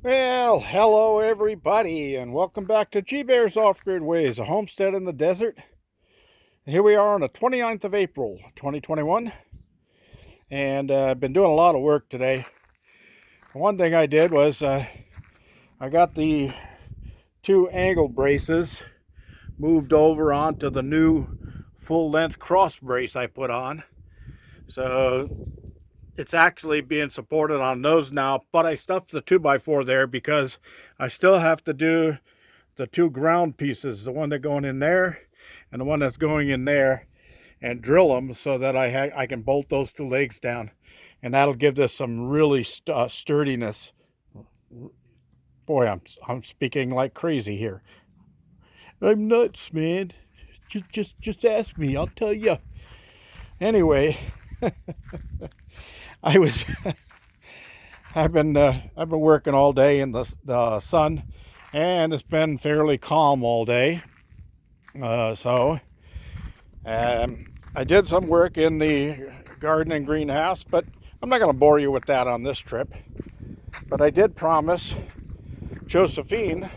Well, hello everybody, and welcome back to G-Bear's Off-Grid Ways, a homestead in the desert. And here we are on the 29th of April, 2021, and I've been doing a lot of work today. One thing I did was I got the two angle braces moved over onto the new full-length cross brace I put on. So it's actually being supported on those now, but I stuffed the 2x4 there because I still have to do the two ground pieces, the one that's going in there and the one that's going in there, and drill them so that I can bolt those two legs down, and that'll give this some really sturdiness. Boy, I'm speaking like crazy here. I'm nuts, man. Just ask me, I'll tell you. Anyway, I was I've been working all day in the sun, and it's been fairly calm all day. So I did some work in the garden and greenhouse, but I'm not going to bore you with that on this trip. But I did promise Josephine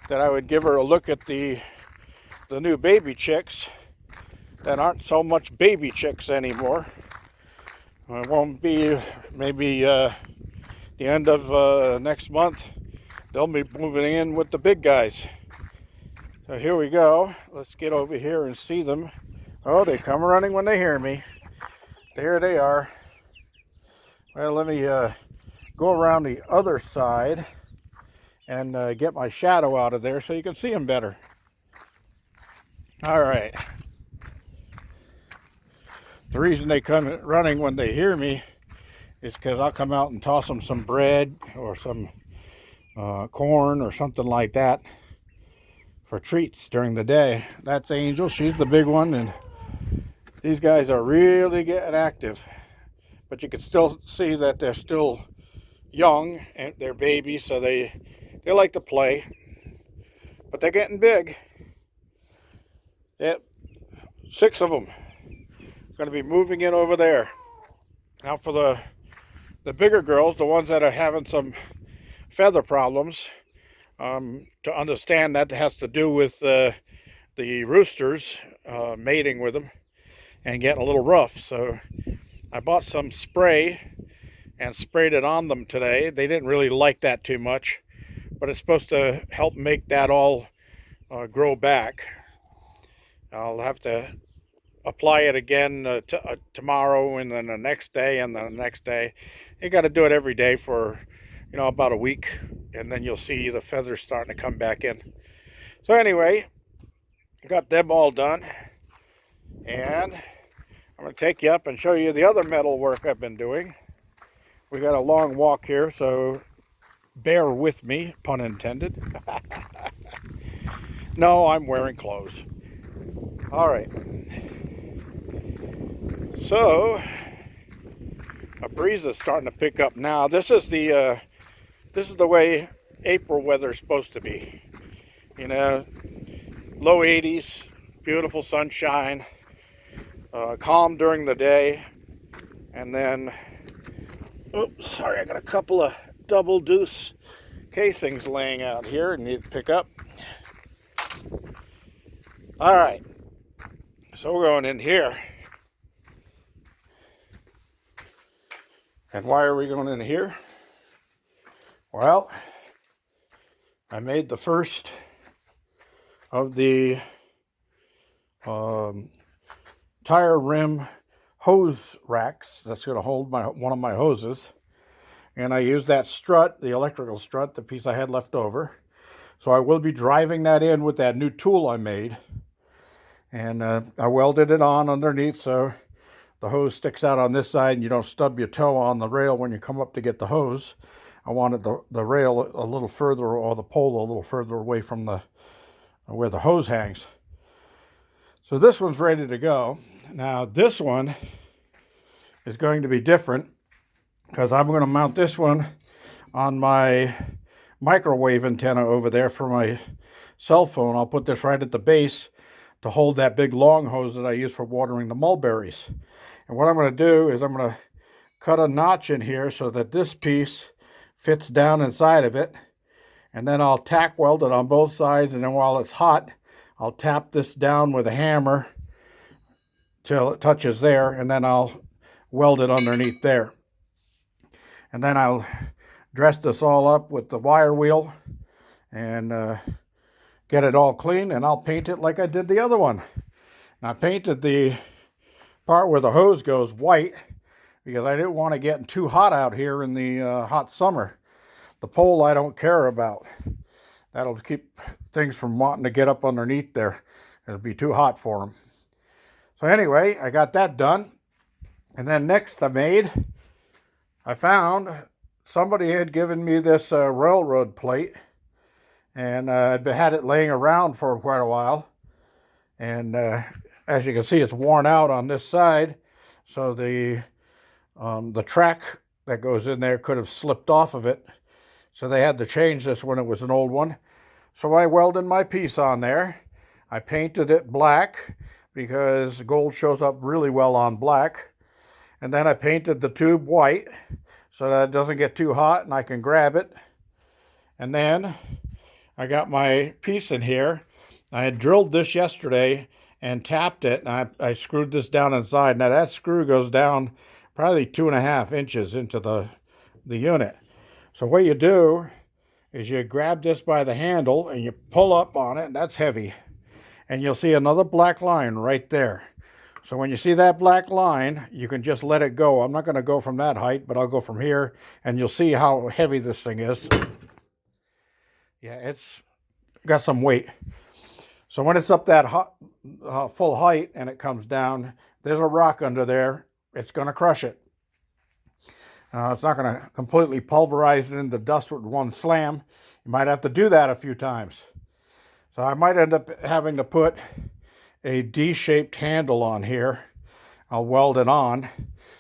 that I would give her a look at the new baby chicks that aren't so much baby chicks anymore. It won't be maybe the end of next month. They'll be moving in with the big guys. So here we go. Let's get over here and see them. Oh, they come running when they hear me. There they are. Well, let me go around the other side and get my shadow out of there so you can see them better. All right. The reason they come running when they hear me is because I'll come out and toss them some bread or some corn or something like that for treats during the day. That's Angel. She's the big one, and these guys are really getting active. But you can still see that they're still young and they're babies, so they like to play. But they're getting big. Yep, 6 of them. Going to be moving in over there. Now for the bigger girls, the ones that are having some feather problems, to understand that has to do with the roosters mating with them and getting a little rough. So I bought some spray and sprayed it on them today. They didn't really like that too much, but it's supposed to help make that all grow back. I'll have to apply it again tomorrow, and then the next day, and then the next day. You got to do it every day for about a week, and then you'll see the feathers starting to come back in. So anyway, got them all done, and I'm going to take you up and show you the other metal work I've been doing. We got a long walk here, so bear with me, pun intended. No, I'm wearing clothes. All right. So a breeze is starting to pick up now. This is the way April weather is supposed to be. Low 80s, beautiful sunshine, calm during the day, and then, oops, sorry, I got a couple of double deuce casings laying out here and need to pick up. All right, so we're going in here. And why are we going in here? Well, I made the first of the tire rim hose racks that's going to hold one of my hoses. And I used that strut, the electrical strut, the piece I had left over. So I will be driving that in with that new tool I made. And I welded it on underneath so the hose sticks out on this side and you don't stub your toe on the rail when you come up to get the hose. I wanted the rail a little further, or the pole a little further away from where the hose hangs. So this one's ready to go. Now this one is going to be different because I'm going to mount this one on my microwave antenna over there for my cell phone. I'll put this right at the base to hold that big long hose that I use for watering the mulberries. And what I'm going to do is I'm going to cut a notch in here so that this piece fits down inside of it. And then I'll tack weld it on both sides, and then while it's hot, I'll tap this down with a hammer till it touches there, and then I'll weld it underneath there. And then I'll dress this all up with the wire wheel and get it all clean, and I'll paint it like I did the other one. And I painted the part where the hose goes white because I didn't want it getting too hot out here in the hot summer. The pole I don't care about. That'll keep things from wanting to get up underneath there. It'll be too hot for them. So anyway, I got that done. And then next I found somebody had given me this railroad plate. And I'd had it laying around for quite a while. And as you can see, it's worn out on this side. So the track that goes in there could have slipped off of it. So they had to change this when it was an old one. So I welded my piece on there. I painted it black because gold shows up really well on black. And then I painted the tube white so that it doesn't get too hot and I can grab it. And then I got my piece in here. I had drilled this yesterday and tapped it, and I screwed this down inside. Now that screw goes down probably 2.5 inches into the unit. So what you do is you grab this by the handle and you pull up on it, and that's heavy. And you'll see another black line right there. So when you see that black line, you can just let it go. I'm not going to go from that height, but I'll go from here, and you'll see how heavy this thing is. Yeah, it's got some weight. So when it's up that full height and it comes down, there's a rock under there. It's going to crush it. It's not going to completely pulverize it into dust with one slam. You might have to do that a few times. So I might end up having to put a D-shaped handle on here. I'll weld it on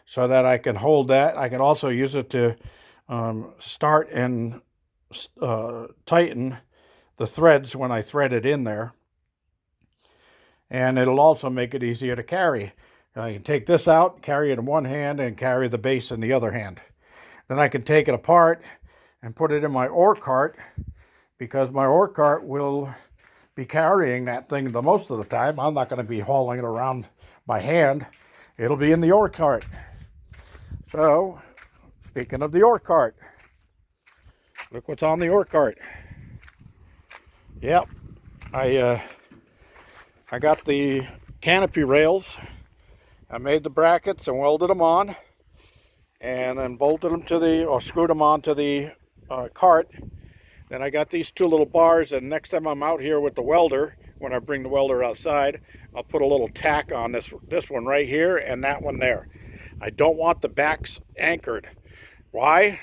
so that I can hold that. I can also use it to start and tighten the threads when I thread it in there. And it'll also make it easier to carry. I can take this out, carry it in one hand, and carry the base in the other hand. Then I can take it apart and put it in my ore cart, because my ore cart will be carrying that thing the most of the time. I'm not going to be hauling it around by hand. It'll be in the ore cart. So, speaking of the ore cart, look what's on the ore cart. Yep, I got the canopy rails. I made the brackets and welded them on, and then bolted them or screwed them onto the cart. Then I got these two little bars, and next time I'm out here with the welder, when I bring the welder outside, I'll put a little tack on this one right here and that one there. I don't want the backs anchored. Why?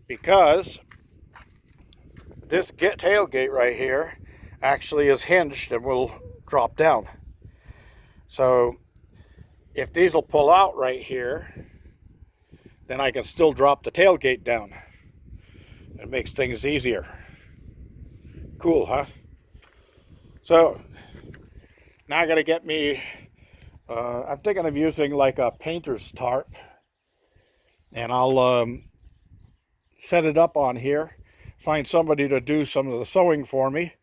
Because this tailgate right here actually is hinged and will drop down. So if these will pull out right here, then I can still drop the tailgate down. It makes things easier. Cool, huh? So now I gotta get me, I'm thinking of using like a painter's tarp, and I'll set it up on here, find somebody to do some of the sewing for me,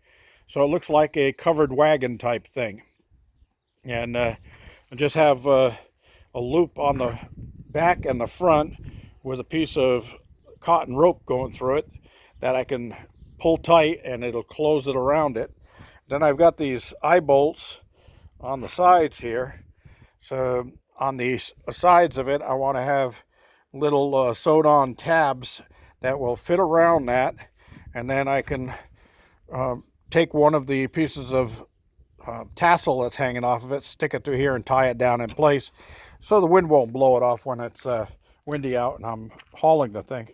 so it looks like a covered wagon type thing. And just have a loop on the back and the front with a piece of cotton rope going through it that I can pull tight, and it'll close it around it. Then I've got these eye bolts on the sides here. So on the sides of it, I want to have little sewed on tabs that will fit around that, and then I can take one of the pieces of tassel that's hanging off of it, stick it through here and tie it down in place so the wind won't blow it off when it's windy out and I'm hauling the thing.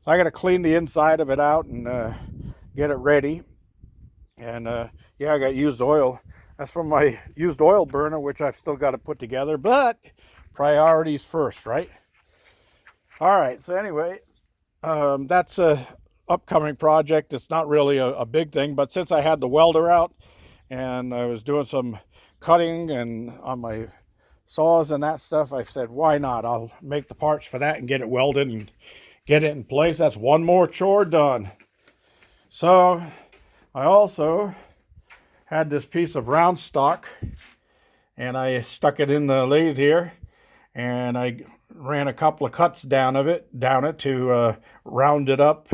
So I got to clean the inside of it out and get it ready. And yeah, I got used oil. That's from my used oil burner, which I've still got to put together, but priorities first, right? All right, so anyway, that's a upcoming project. It's not really a big thing, but since I had the welder out and I was doing some cutting and on my saws and that stuff, I said, why not? I'll make the parts for that and get it welded and get it in place. That's one more chore done. So I also had this piece of round stock, and I stuck it in the lathe here, and I ran a couple of cuts down it to round it up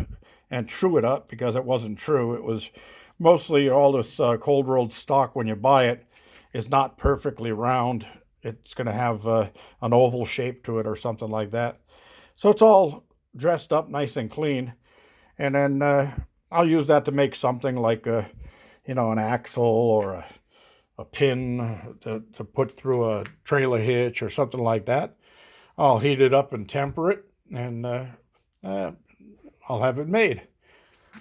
and true it up, because it wasn't true. It was mostly all this cold rolled stock, when you buy it, is not perfectly round. It's going to have an oval shape to it or something like that. So it's all dressed up nice and clean. And then I'll use that to make something like an axle or a pin to put through a trailer hitch or something like that. I'll heat it up and temper it, and I'll have it made.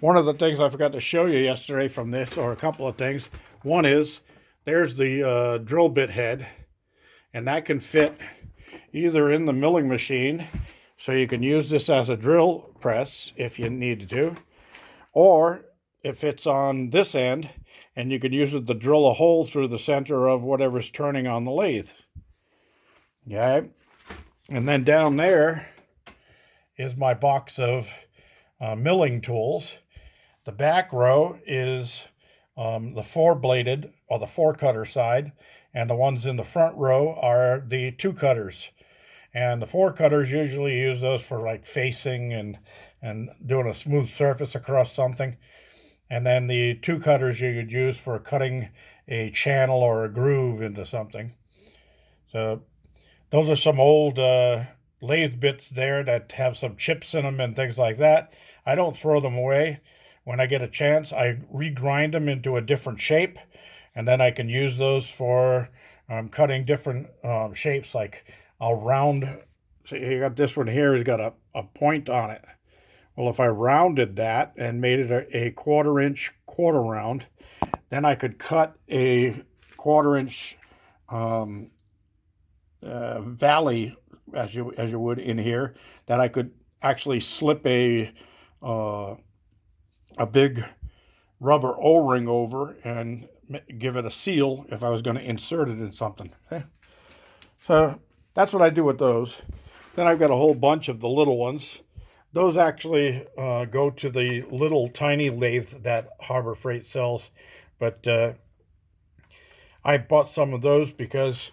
One of the things I forgot to show you yesterday from this, or a couple of things, one is there's the drill bit head, and that can fit either in the milling machine, so you can use this as a drill press if you needed to, or if it's on this end, and you can use it to drill a hole through the center of whatever's turning on the lathe. Okay, and then down there is my box of milling tools. The back row is the 4-bladed, or the 4-cutter side, and the ones in the front row are the 2-cutters. And the 4-cutters, usually use those for like facing and doing a smooth surface across something. And then the 2-cutters you could use for cutting a channel or a groove into something. So those are some old lathe bits there that have some chips in them and things like that. I don't throw them away. When I get a chance, I regrind them into a different shape, and then I can use those for cutting different shapes. Like I'll round, see, you got this one here, it's got a point on it. Well, if I rounded that and made it a 1/4-inch quarter round, then I could cut a 1/4-inch valley, as you would in here, that I could actually slip a big rubber O-ring over and give it a seal if I was going to insert it in something. Okay? So that's what I do with those. Then I've got a whole bunch of the little ones. Those actually go to the little tiny lathe that Harbor Freight sells. But I bought some of those because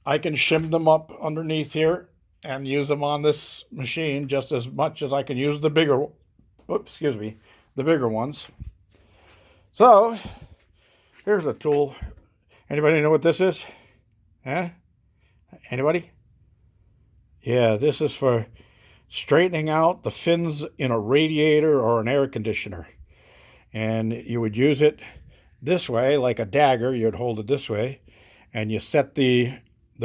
I can shim them up underneath here and use them on this machine just as much as I can use the bigger, the bigger ones. So here's a tool. Anybody know what this is? Huh? Anybody? Yeah, this is for straightening out the fins in a radiator or an air conditioner. And you would use it this way, like a dagger. You'd hold it this way, and you set the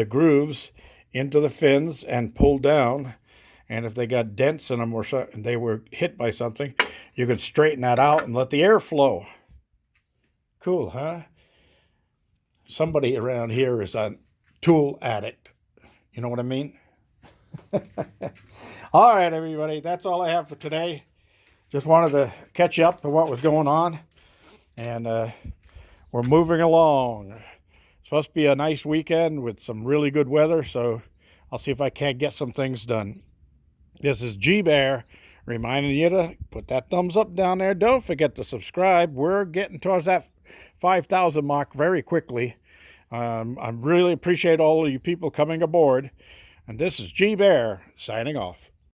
grooves into the fins and pull down. And if they got dents in them or so, and they were hit by something, you could straighten that out and let the air flow. Cool, huh? Somebody around here is a tool addict. You know what I mean? All right, everybody, that's all I have for today. Just wanted to catch you up to what was going on, and we're moving along. It's supposed to be a nice weekend with some really good weather, so I'll see if I can't get some things done. This is G-Bear reminding you to put that thumbs up down there. Don't forget to subscribe. We're getting towards that 5,000 mark very quickly. I really appreciate all of you people coming aboard. And this is G-Bear signing off.